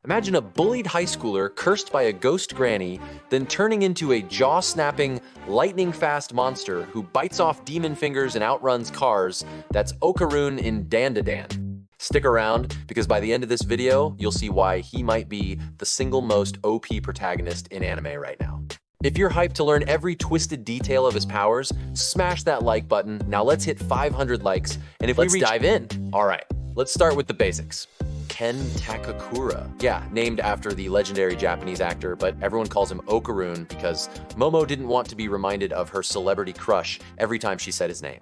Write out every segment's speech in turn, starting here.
Imagine a bullied high schooler cursed by a ghost granny, then turning into a jaw-snapping, lightning-fast monster who bites off demon fingers and outruns cars. That's Okarun in Dandadan. Stick around, because by the end of this video, you'll see why he might be the single most OP protagonist in anime right now. If you're hyped to learn every twisted detail of his powers, smash that like button. Now let's hit 500 likes, and if let's dive in. All right, let's start with the basics. Ken Takakura. Yeah, named after the legendary Japanese actor, but everyone calls him Okarun because Momo didn't want to be reminded of her celebrity crush every time she said his name.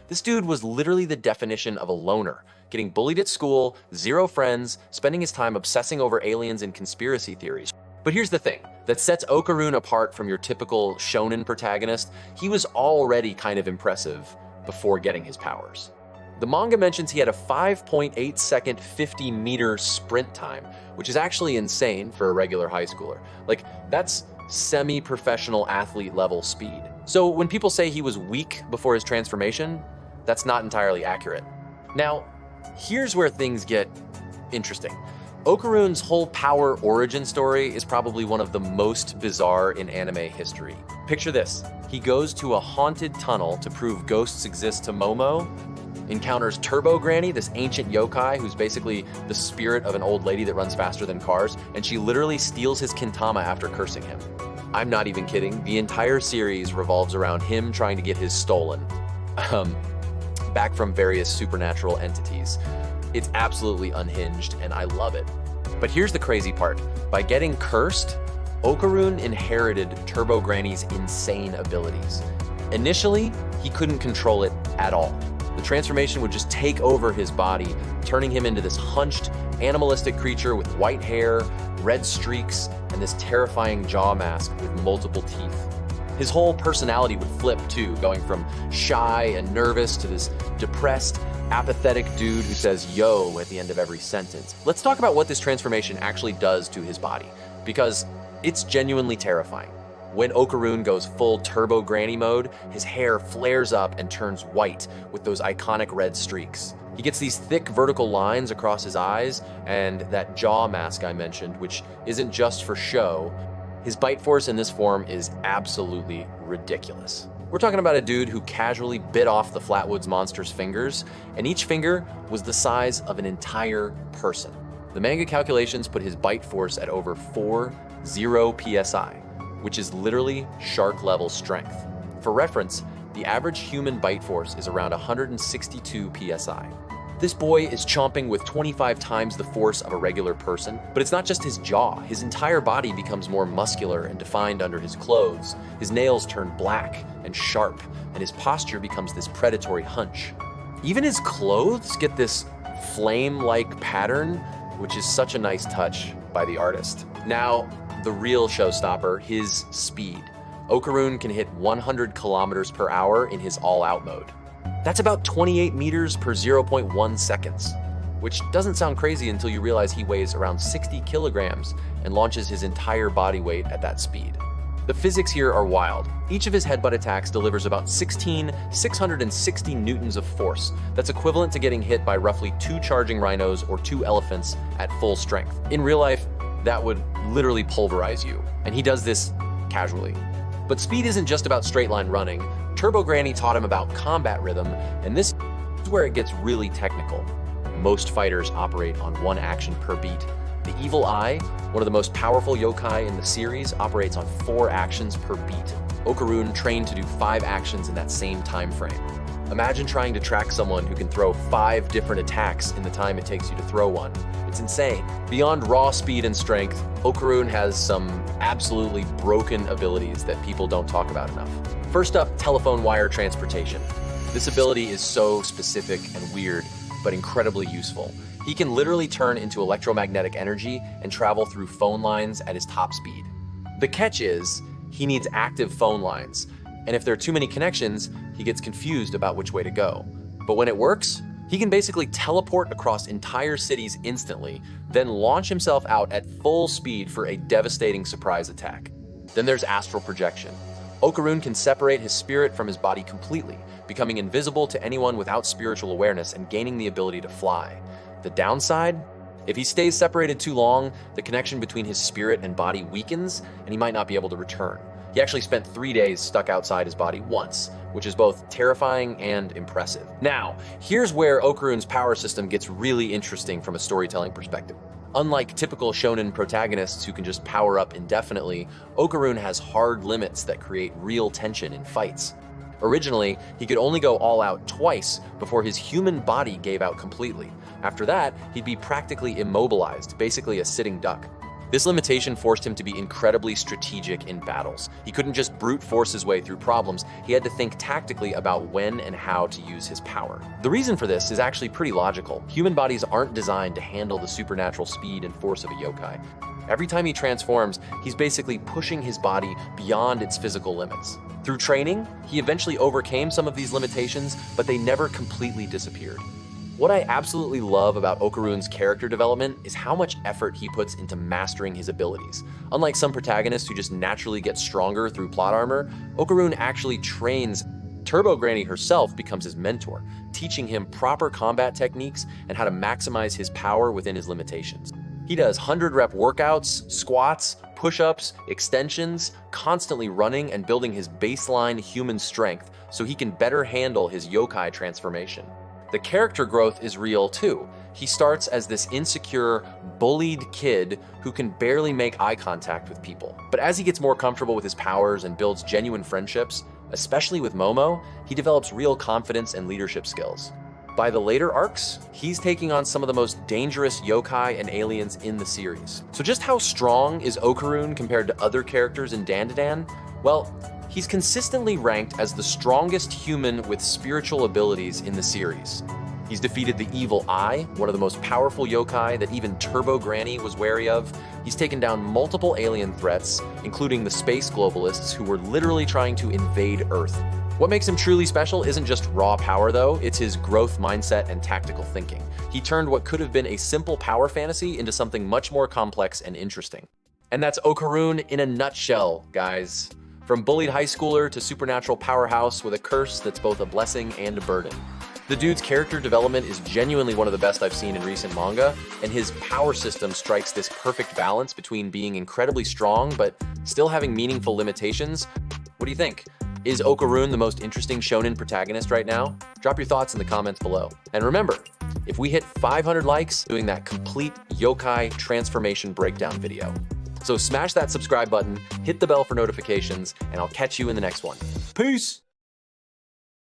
This dude was literally the definition of a loner, getting bullied at school, zero friends, spending his time obsessing over aliens and conspiracy theories. But here's the thing that sets Okarun apart from your typical shonen protagonist. He was already kind of impressive before getting his powers. The manga mentions he had a 5.8 second 50-meter sprint time, which is actually insane for a regular high schooler. Like, that's semi-professional athlete level speed. So when people say he was weak before his transformation, that's not entirely accurate. Now, here's where things get interesting. Okarun's whole power origin story is probably one of the most bizarre in anime history. Picture this. He goes to a haunted tunnel to prove ghosts exist to Momo, encounters Turbo Granny, this ancient yokai who's basically the spirit of an old lady that runs faster than cars, and she literally steals his kintama after cursing him. I'm not even kidding. The entire series revolves around him trying to get his stolen, back from various supernatural entities. It's absolutely unhinged, and I love it. But here's the crazy part. By getting cursed, Okarun inherited Turbo Granny's insane abilities. Initially, he couldn't control it at all. The transformation would just take over his body, turning him into this hunched, animalistic creature with white hair, red streaks, and this terrifying jaw mask with multiple teeth. His whole personality would flip too, going from shy and nervous to this depressed, apathetic dude who says yo at the end of every sentence. Let's talk about what this transformation actually does to his body, because it's genuinely terrifying. When Okarun goes full Turbo Granny mode, his hair flares up and turns white with those iconic red streaks. He gets these thick vertical lines across his eyes and that jaw mask I mentioned, which isn't just for show. His bite force in this form is absolutely ridiculous. We're talking about a dude who casually bit off the Flatwoods monster's fingers, and each finger was the size of an entire person. The manga calculations put his bite force at over 40 psi, which is literally shark-level strength. For reference, the average human bite force is around 162 psi. This boy is chomping with 25 times the force of a regular person, but it's not just his jaw. His entire body becomes more muscular and defined under his clothes. His nails turn black and sharp, and his posture becomes this predatory hunch. Even his clothes get this flame-like pattern, which is such a nice touch by the artist. Now, the real showstopper, his speed. Okarun can hit 100 kilometers per hour in his all-out mode. That's about 28 meters per 0.1 seconds, which doesn't sound crazy until you realize he weighs around 60 kilograms and launches his entire body weight at that speed. The physics here are wild. Each of his headbutt attacks delivers about 660 newtons of force. That's equivalent to getting hit by roughly 2 charging rhinos or 2 elephants at full strength. In real life, that would literally pulverize you, and he does this casually. But speed isn't just about straight line running. Turbo Granny taught him about combat rhythm, and this is where it gets really technical. Most fighters operate on 1 action per beat. The Evil Eye, one of the most powerful yokai in the series, operates on 4 actions per beat. Okarun trained to do 5 actions in that same time frame. Imagine trying to track someone who can throw 5 different attacks in the time it takes you to throw one. It's insane. Beyond raw speed and strength, Okarun has some absolutely broken abilities that people don't talk about enough. First up, telephone wire transportation. This ability is so specific and weird, but incredibly useful. He can literally turn into electromagnetic energy and travel through phone lines at his top speed. The catch is, he needs active phone lines, and if there are too many connections, he gets confused about which way to go. But when it works, he can basically teleport across entire cities instantly, then launch himself out at full speed for a devastating surprise attack. Then there's Astral Projection. Okarun can separate his spirit from his body completely, becoming invisible to anyone without spiritual awareness and gaining the ability to fly. The downside? If he stays separated too long, the connection between his spirit and body weakens, and he might not be able to return. He actually spent 3 days stuck outside his body once, which is both terrifying and impressive. Now, here's where Okarun's power system gets really interesting from a storytelling perspective. Unlike typical shonen protagonists who can just power up indefinitely, Okarun has hard limits that create real tension in fights. Originally, he could only go all out twice before his human body gave out completely. After that, he'd be practically immobilized, basically a sitting duck. This limitation forced him to be incredibly strategic in battles. He couldn't just brute force his way through problems, he had to think tactically about when and how to use his power. The reason for this is actually pretty logical. Human bodies aren't designed to handle the supernatural speed and force of a yokai. Every time he transforms, he's basically pushing his body beyond its physical limits. Through training, he eventually overcame some of these limitations, but they never completely disappeared. What I absolutely love about Okarun's character development is how much effort he puts into mastering his abilities. Unlike some protagonists who just naturally get stronger through plot armor, Okarun actually trains. Turbo Granny herself becomes his mentor, teaching him proper combat techniques and how to maximize his power within his limitations. He does 100-rep workouts, squats, push-ups, extensions, constantly running and building his baseline human strength so he can better handle his yokai transformation. The character growth is real too. He starts as this insecure, bullied kid who can barely make eye contact with people. But as he gets more comfortable with his powers and builds genuine friendships, especially with Momo, he develops real confidence and leadership skills. By the later arcs, he's taking on some of the most dangerous yokai and aliens in the series. So just how strong is Okarun compared to other characters in Dandadan? Well, he's consistently ranked as the strongest human with spiritual abilities in the series. He's defeated the Evil Eye, one of the most powerful yokai that even Turbo Granny was wary of. He's taken down multiple alien threats, including the space globalists who were literally trying to invade Earth. What makes him truly special isn't just raw power though, it's his growth mindset and tactical thinking. He turned what could have been a simple power fantasy into something much more complex and interesting. And that's Okarun in a nutshell, guys. From bullied high schooler to supernatural powerhouse with a curse that's both a blessing and a burden. The dude's character development is genuinely one of the best I've seen in recent manga, and his power system strikes this perfect balance between being incredibly strong but still having meaningful limitations. What do you think? Is Okarun the most interesting shonen protagonist right now? Drop your thoughts in the comments below. And remember, if we hit 500 likes, doing that complete yokai transformation breakdown video. So smash that subscribe button, hit the bell for notifications, and I'll catch you in the next one. Peace!